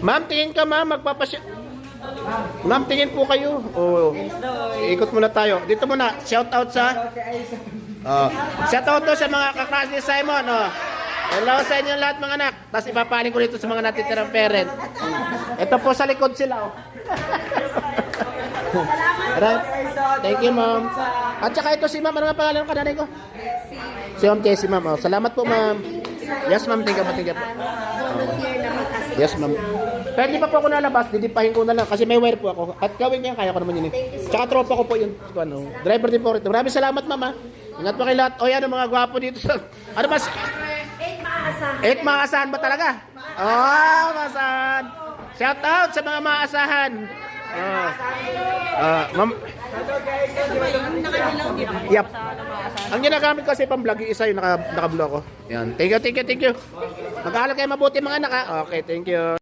Ma'am, tingin ka ma'am, magpapasya. Ma'am, tingin po kayo. Oh, ikot muna tayo. Dito muna, shout out sa... shout out to sa mga kaklas ni Simon. Hello sa inyo lahat mga anak. Tapos ipapaling ko dito sa mga natitirang parent. Ito po sa likod sila. Right. Thank you ma'am. At saka ito si ma'am. Ano nga pangalan ng kananay ko? Si Ma'am Jessie ma'am. Salamat po ma'am. Yes ma'am, tingnan po. Yes ma'am. Pero di pa po ako nalabas, didipahin ko na lang kasi may wire po ako. At gawin niya, kaya ko naman yun eh. Tsaka tropa ko po yun. Driver din po rito. Maraming salamat mama. Ingat po kayo lahat. O yan, mga gwapo dito sa... Ano mas... 8 maasahan ba talaga? Maasahan. Shout out sa mga maasahan. Ma'am. Yep. Ang ginagamit kasi pang vlog, isa yung naka-vlog ko. Yan. Thank you. Mag-aaral kayo mabuti mga anak ha. Okay, thank you.